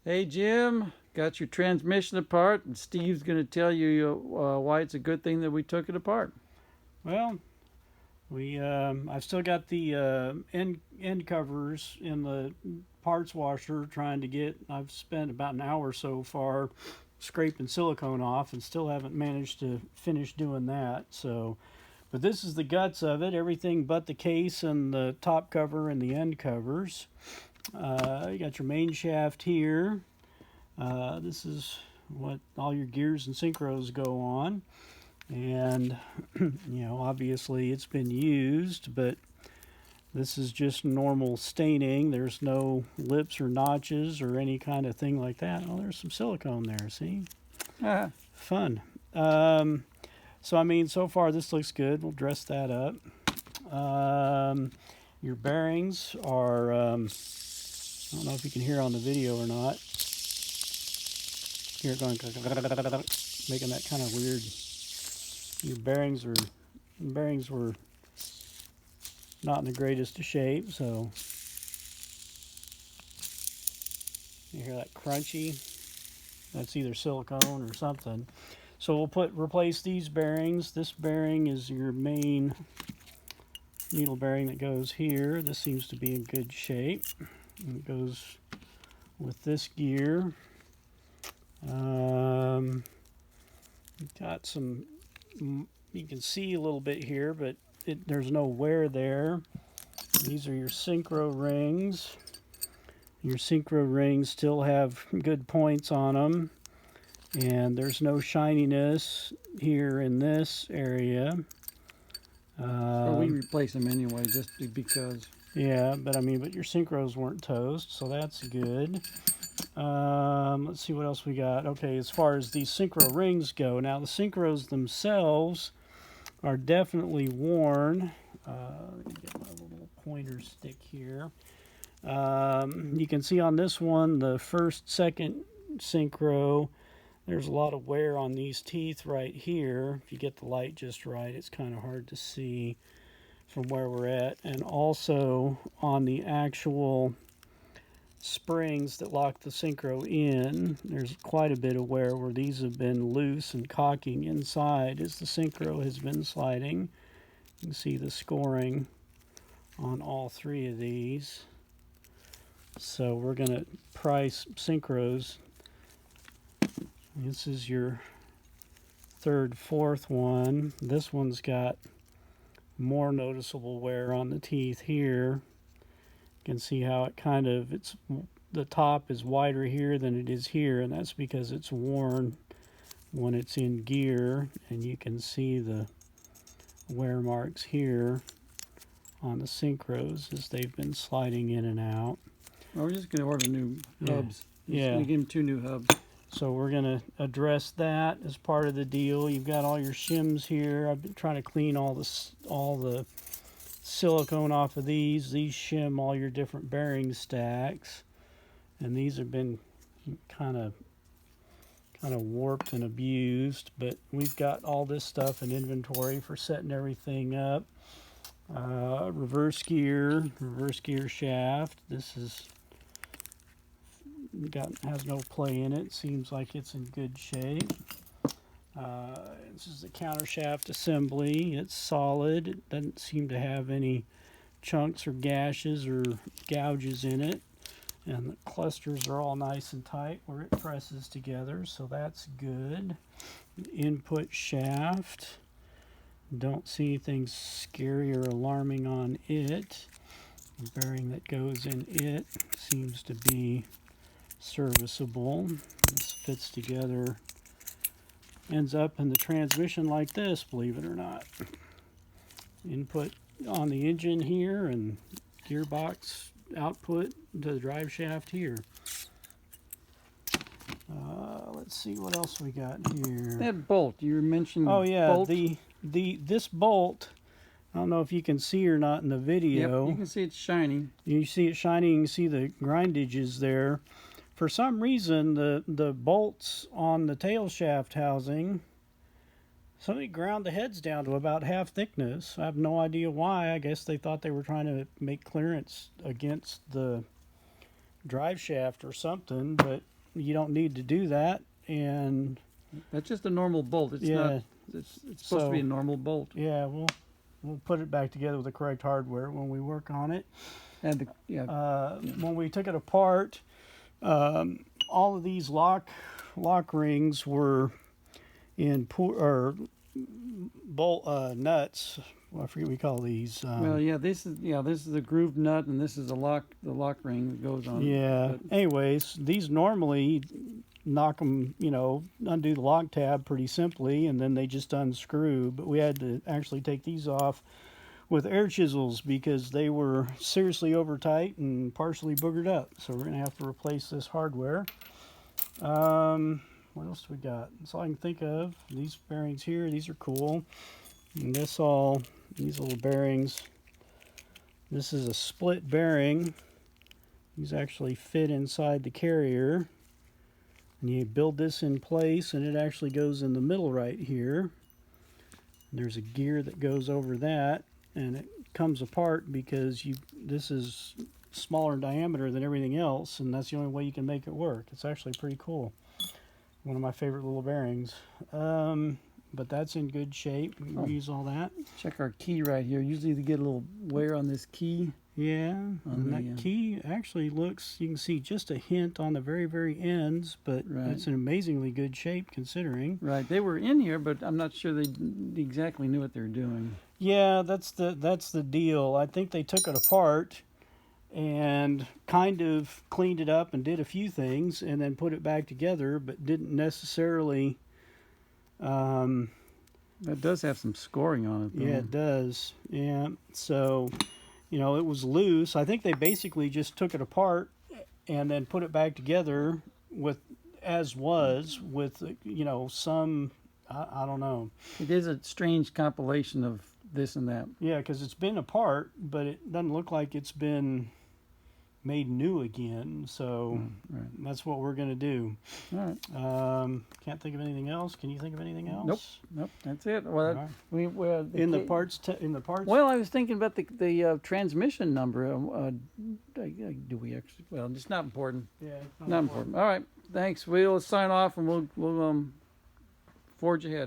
Hey Jim, got your transmission apart, and Steve's going to tell you why it's a good thing that we took it apart. Well, we I've still got the end covers in the parts washer trying to get. I've spent about an hour so far scraping silicone off and still haven't managed to finish doing that. So, but this is the guts of it. Everything but the case and the top cover and the end covers. You got your main shaft here. This is what all your gears and synchros go on. And obviously it's been used, but this is just normal staining. There's no lips or notches or any kind of thing like that. Oh, there's some silicone there. See, Ah, fun. um, so I mean, so far this looks good. We'll dress that up. Your bearings are I don't know if you can hear on the video or not. Here, going making that kind of weird. Your bearings were not in the greatest of shape, so you hear that crunchy. That's either silicone or something. So we'll replace these bearings. This bearing is your main needle bearing that goes here. This seems to be in good shape. And it goes with this gear. Got some, you can see a little bit here, but there's no wear there. These are your synchro rings. Your synchro rings still have good points on them, and there's no shininess here in this area. well, we replace them anyway, just because. Yeah, but your synchros weren't toast, so that's good. Let's see what else we got. Okay, as far as these synchro rings go, now the synchros themselves are definitely worn. Let me get my little pointer stick here. You can see on this one, the first, second synchro, there's a lot of wear on these teeth right here. If you get the light just right, it's kind of hard to see from where we're at. And also on the actual springs that lock the synchro in, there's quite a bit of wear where these have been loose and cocking inside as the synchro has been sliding. You can see the scoring on all three of these. So we're going to price synchros. This is your third, fourth one. This one's got more noticeable wear on the teeth here. You can see how it the top is wider here than it is here, and that's because it's worn when it's in gear, and you can see the wear marks here on the synchros as they've been sliding in and out. Well, we're just going to order new hubs. Yeah. We give them 2 new hubs. So we're going to address that as part of the deal. You've got all your shims here. I've been trying to clean all the silicone off of these. These shim all your different bearing stacks, and these have been kind of warped and abused. But we've got all this stuff in inventory for setting everything up. Reverse gear shaft. This has no play in it. Seems like it's in good shape. This is the counter shaft assembly. It's solid. It doesn't seem to have any chunks or gashes or gouges in it. And the clusters are all nice and tight where it presses together, so that's good. Input shaft. Don't see anything scary or alarming on it. The bearing that goes in it seems to be serviceable. This fits together, ends up in the transmission like this, believe it or not. Input on the engine here and gearbox output to the drive shaft here. Let's see what else we got here. That bolt, you mentioned. Oh yeah, bolt. this bolt, I don't know if you can see or not in the video. Yep, you can see it's shiny. You see it shining, you can see the grindages there. For some reason, the bolts on the tail shaft housing, somebody ground the heads down to about half thickness. I have no idea why. I guess they thought they were trying to make clearance against the drive shaft or something, but you don't need to do that. And That's just a normal bolt. It's yeah, not. It's supposed to be a so normal bolt. yeah, we'll put it back together with the correct hardware when we work on it. And yeah. When we took it apart, all of these lock rings were in bolt nuts. Well, I forget what we call these. Well, yeah. This is a groove nut, and this is the lock ring that goes on. Yeah. But, Anyways, these normally knock them, undo the lock tab pretty simply, and then they just unscrew. But we had to actually take these off with air chisels because they were seriously over tight and partially boogered up. So we're gonna have to replace this hardware. What else do we got? That's all I can think of. These bearings here, these are cool. And these little bearings. This is a split bearing. These actually fit inside the carrier. And you build this in place, and it actually goes in the middle right here. There's a gear that goes over that, and it comes apart because this is smaller in diameter than everything else, and that's the only way you can make it work. It's actually pretty cool. One of my favorite little bearings. But that's in good shape. We use all that. check our key right here. Usually they get a little wear on this key. Yeah, and that key actually looks, you can see just a hint on the very, very ends, but it's in amazingly good shape considering. Right, they were in here, but I'm not sure they exactly knew what they were doing. Yeah, that's the deal. I think they took it apart and kind of cleaned it up and did a few things and then put it back together, but didn't necessarily. That does have some scoring on it, though. Yeah, it does. Yeah, so it was loose. I think they basically just took it apart and then put it back together with some, I don't know. It is a strange compilation of this and that. Yeah, because it's been apart, but it doesn't look like it's been made new again. So that's what we're going to do. All right. Can't think of anything else. Can you think of anything else? Nope. That's it. Well, right. In the parts. Well, I was thinking about the transmission number. Do we actually? Well, it's not important. Yeah. Not important. All right. Thanks. We'll sign off and we'll forge ahead.